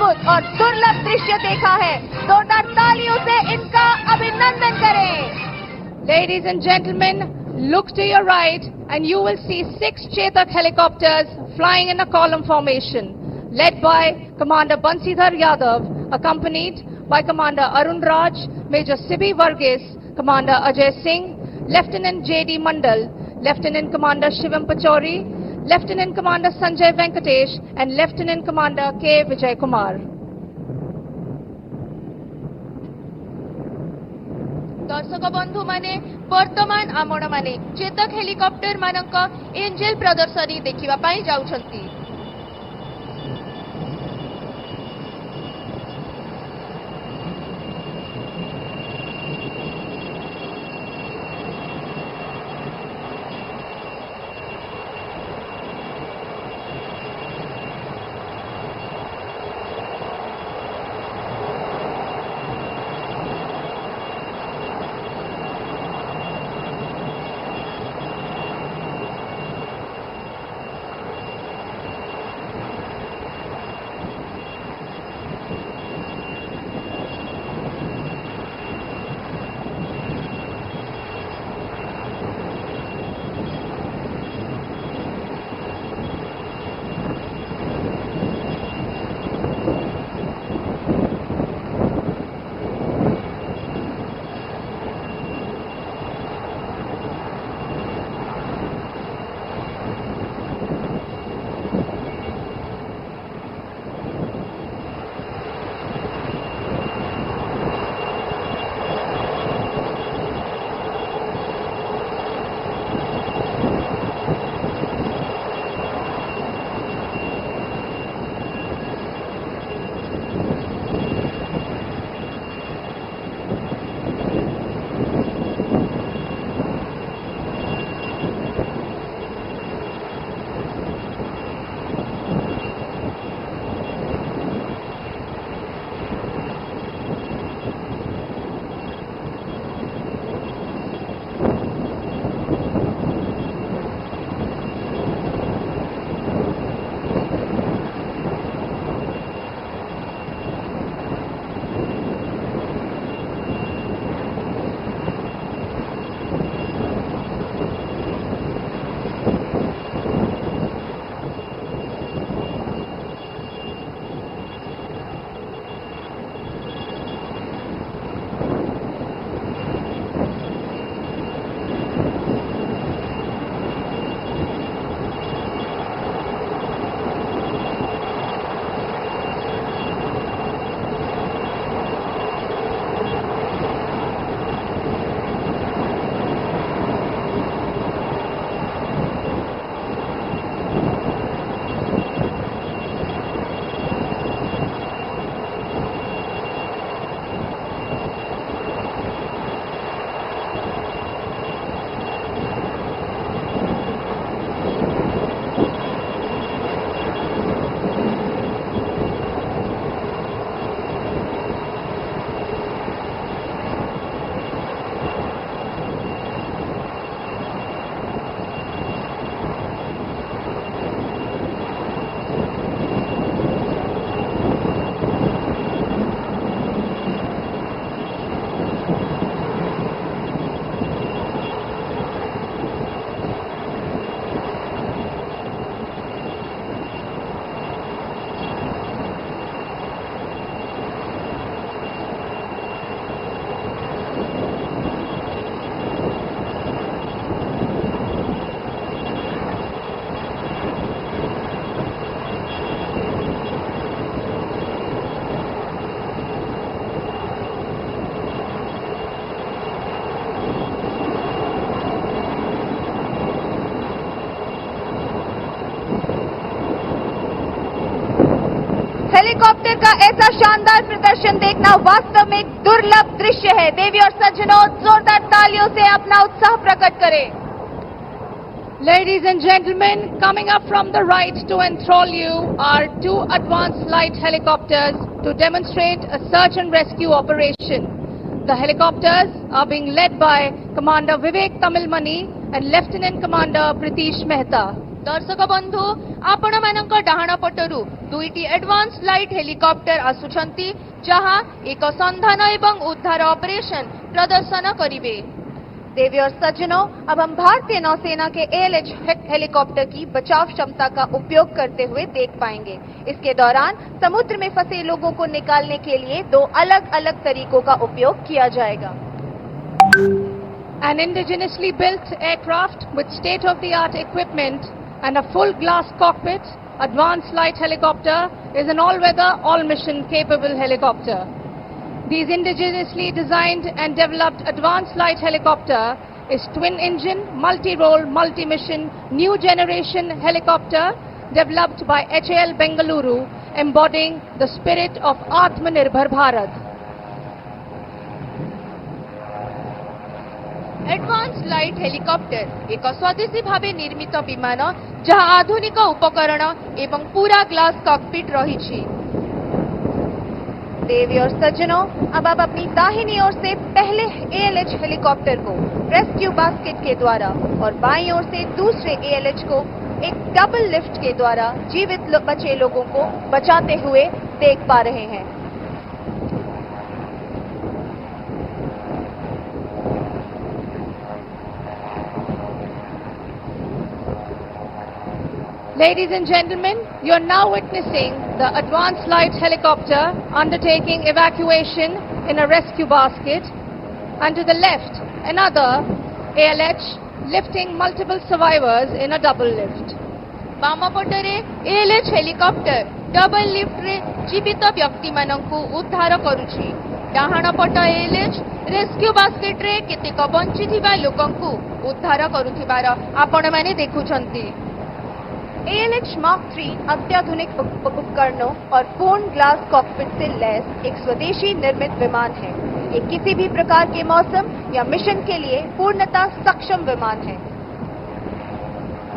अद्भुत और दुर्लभ दृश्य देखा है। जोरदार तालियों से इनका अभिनंदन करें। Ladies and gentlemen, look to your right and you will see 6 Chetak helicopters flying in a column formation, led by Commander Bansidhar Yadav, accompanied by Commander Arun Raj, Major Sibi Varghese, Commander Ajay Singh, Lieutenant J.D. Mandal, Lieutenant Commander Shivam Pachori, Lieutenant Commander Sanjay Venkatesh and Lieutenant Commander K. Vijay Kumar. दर्शक बंधु माने वर्तमान आपण माने Chetak helicopter मानक angel प्रदर्शनी देखिबा पाई जाउछंती। Helicopter का ऐसा शानदार प्रदर्शन देखना वास्तव में दुर्लभ दृश्य है। देवी और सज्जनों, जोरदार तालियों से अपना उत्साह प्रकट करें। Ladies and gentlemen, coming up from the right to enthrall you are 2 advanced light helicopters to demonstrate a search and rescue operation. The helicopters are being led by Commander Vivek Tamilmani and Lieutenant Commander Pritish Mehta. दर्शक बंधु आपण मानक डाहाण पटरु दुईटी advance light helicopter आसुछंती जहां एक संधान एवं उद्धार operation प्रदर्शन करिवे। देवी और सज्जनों, अब हम भारतीय नौसेना के ALH हेलीकॉप्टर की बचाव क्षमता का उपयोग करते हुए देख पाएंगे। इसके दौरान समुद्र में फंसे लोगों को निकालने के लिए दो अलग अलग तरीकों का उपयोग किया जाएगा। An indigenously built aircraft with state-of-the-art equipment and a full glass cockpit, advanced light helicopter is an all-weather, all-mission capable helicopter. These indigenously designed and developed advanced light helicopter is twin-engine, multi-role, multi-mission, new generation helicopter developed by HAL Bengaluru, embodying the spirit of Atmanirbhar Bharat. Advance light helicopter एक स्वदेशी भावे निर्मित विमान जहां आधुनिक उपकरण एवं पूरा glass cockpit रही। देवी और सज्जनों, अब आप अपनी दाहिनी ओर से पहले ALH हेलीकॉप्टर को रेस्क्यू बास्केट के द्वारा और बाईं ओर से दूसरे ALH को एक डबल लिफ्ट के द्वारा जीवित बचे लोगों को बचाते हुए देख पा रहे हैं। Ladies and gentlemen, you are now witnessing the advanced light helicopter undertaking evacuation in a rescue basket, and to the left, another ALH lifting multiple survivors in a double lift. बामपटरे ALH helicopter double lift रे जीवित व्यक्ति मानकु उद्धार करूछि। डाहाण पट ALH rescue basket रे केतेक बंचिथिबा लोकंकु उद्धार करूथिबार आपण माने देखुछंती। ALH Mark III अत्याधुनिक उपकरणों और पूर्ण ग्लास कॉकपिट से लैस एक स्वदेशी निर्मित विमान है। ये किसी भी प्रकार के मौसम या मिशन के लिए पूर्णतः सक्षम विमान है।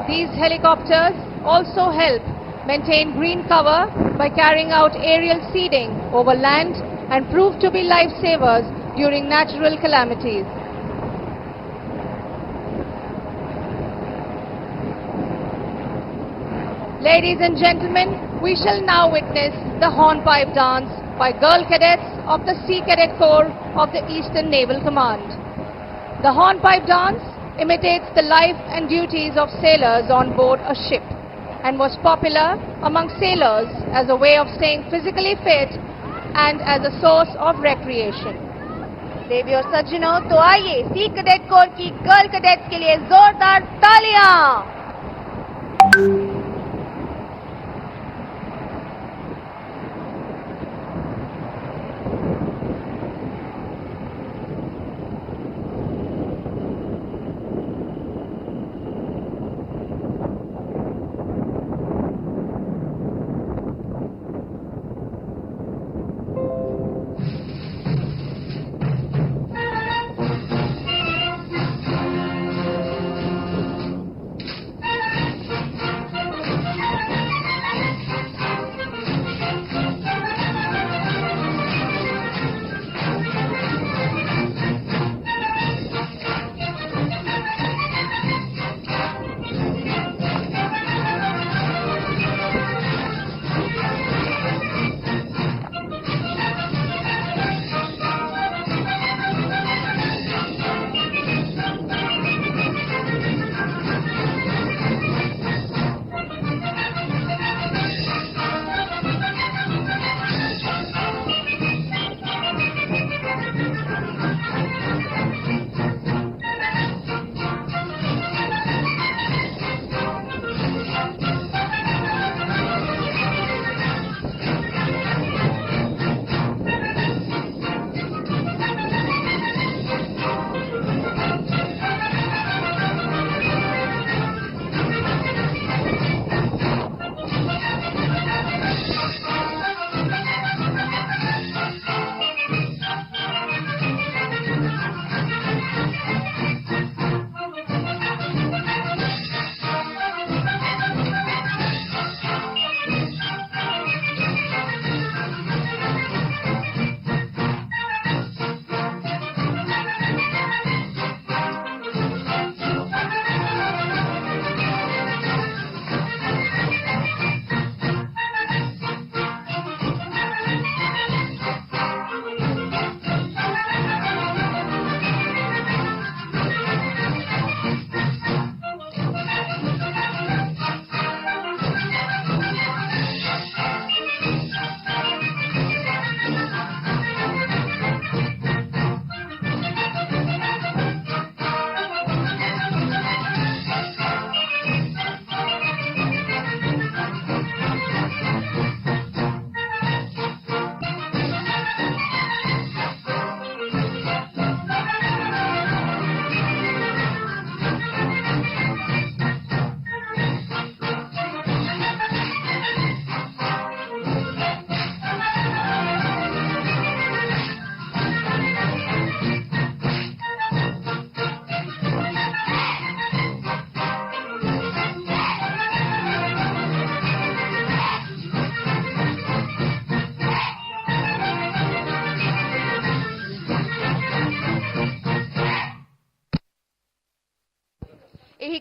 These helicopters also help maintain green cover by carrying out aerial seeding over land and prove to be lifesavers during natural calamities. Ladies and gentlemen, we shall now witness the hornpipe dance by girl cadets of the Sea Cadet Corps of the Eastern Naval Command. The hornpipe dance imitates the life and duties of sailors on board a ship and was popular among sailors as a way of staying physically fit and as a source of recreation. देवी और सज्जनों, तो आइए C cadet corps की girl cadets के लिए जोरदार तालियां।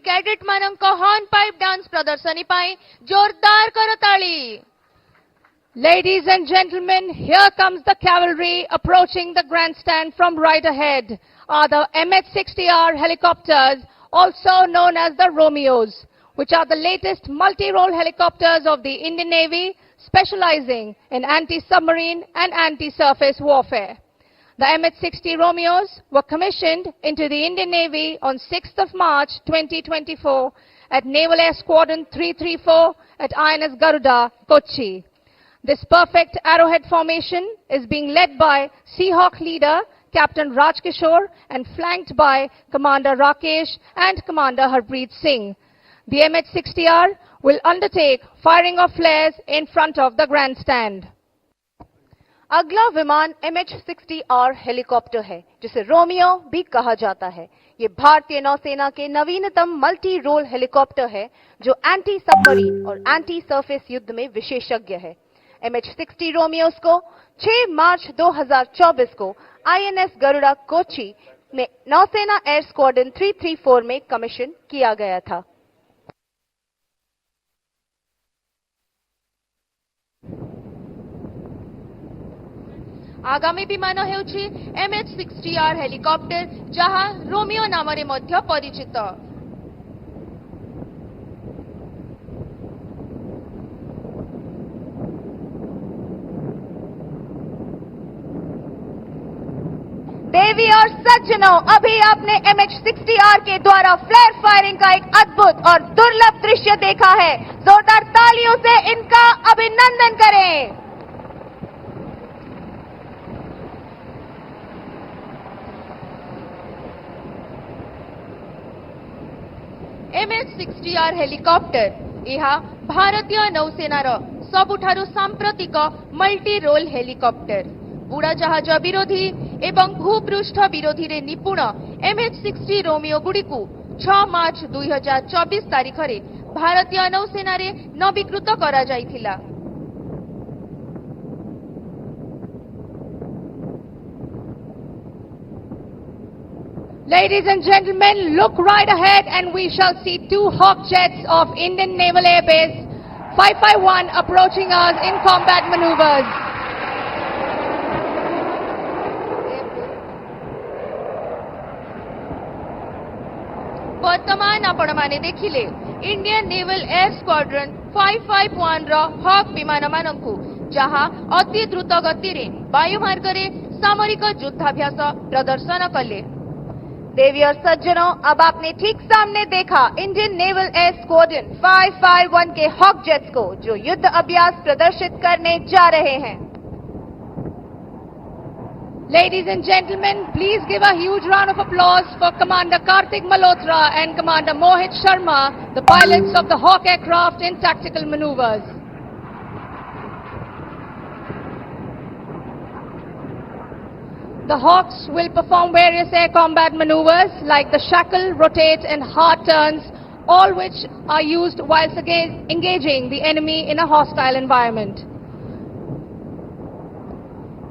Cadet मानक हॉर्न पाइप डांस प्रदर्शनी पाई जोरदार करताली। Ladies and gentlemen, here comes the cavalry approaching the grandstand from right ahead are the MH-60R helicopters, also known as the Romeos, which are the latest multi-role helicopters of the Indian Navy, specializing in anti-submarine and anti-surface warfare. The MH-60 Romeos were commissioned into the Indian Navy on 6th of March 2024 at Naval Air Squadron 334 at INS Garuda, Kochi. This perfect arrowhead formation is being led by Seahawk leader Captain Raj Kishore and flanked by Commander Rakesh and Commander Harpreet Singh. The MH-60R will undertake firing of flares in front of the grandstand. अगला विमान MH-60R helicopter है, जिसे Romeo भी कहा जाता है। ये भारतीय नौसेना के नवीनतम मल्टी रोल हेलीकॉप्टर है, जो एंटी सबमरीन और एंटी सरफेस युद्ध में विशेषज्ञ है। MH-60 रोमियोस को 6 मार्च 2024 को INS गरुड़ा कोची में नौसेना एयर स्क्वाड्रन 334 में कमीशन किया गया था। आगामी विमान हेउछि MH-60R हेलीकॉप्टर, जहां रोमियो नामरे मध्य परिचित। देवी और सज्जनों, अभी आपने MH-60R के द्वारा फ्लेयर फायरिंग का एक अद्भुत और दुर्लभ दृश्य देखा है। जोरदार तालियों से इनका अभिनंदन करें। MH-60R हेलीकॉप्टर यह भारतीय नौसेनार सबुठारु सांप्रतिक मल्टी रोल हेलीकॉप्टर। बुड़ा जहाज विरोधी एवं भूपृष्ठ विरोधी रे निपुण MH-60 रोमियो गुड़िकु 6 मार्च 2024 तारीख रे भारतीय नौसेना रे नवीकृत करा जाइथिला। Ladies and gentlemen, look right ahead and we shall see 2 Hawk jets of Indian Naval Air Base 551 approaching us in combat maneuvers. वर्तमान आपण माने देखिले इंडियन नेवल एयर स्क्वाड्रन 551 रो हॉक विमान मानकु, जहां अति द्रुत गति रे वायु मार्ग रे सामरिक युद्धाभ्यास प्रदर्शन कले। देवी और सज्जनों, अब आपने ठीक सामने देखा इंडियन नेवल एयर स्क्वाड्रन 551 के हॉक जेट्स को, जो युद्ध अभ्यास प्रदर्शित करने जा रहे हैं। Ladies and gentlemen, please give a huge round of applause for Commander Kartik Malhotra and Commander Mohit Sharma, the pilots of the Hawk aircraft in tactical maneuvers. The Hawks will perform various air combat maneuvers like the shackle, rotate and hard turns, all which are used whilst engaging the enemy in a hostile environment.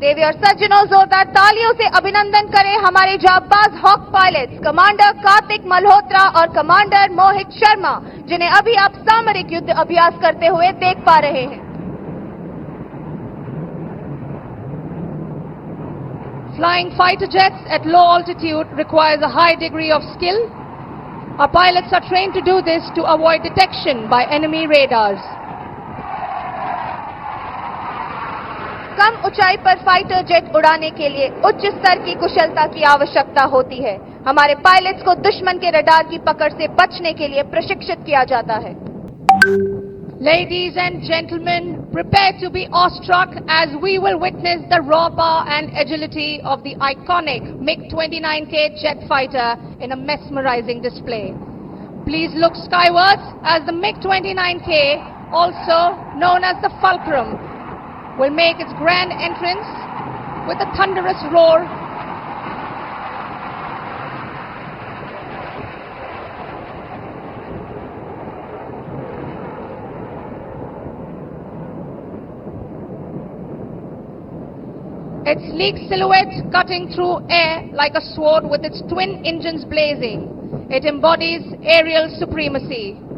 देवी और सज्जनों, जोरदार तालियों से अभिनंदन करें हमारे जाबाज hawk pilots commander Kartik Malhotra और कमांडर मोहित शर्मा, जिन्हें अभी आप सामरिक युद्ध अभ्यास करते हुए देख पा रहे हैं। Flying fighter jets at low altitude requires a high degree of skill. Our pilots are trained to do this to avoid detection by enemy radars. कम ऊंचाई पर फाइटर जेट उड़ाने के लिए उच्च स्तर की कुशलता की आवश्यकता होती है। हमारे पायलट्स को दुश्मन के रडार की पकड़ से बचने के लिए प्रशिक्षित किया जाता है। Ladies and gentlemen, prepare to be awestruck as we will witness the raw power and agility of the iconic MiG-29K jet fighter in a mesmerizing display. Please look skywards as the MiG-29K, also known as the Fulcrum, will make its grand entrance with a thunderous roar. Its sleek silhouette cutting through air like a sword with its twin engines blazing. It embodies aerial supremacy.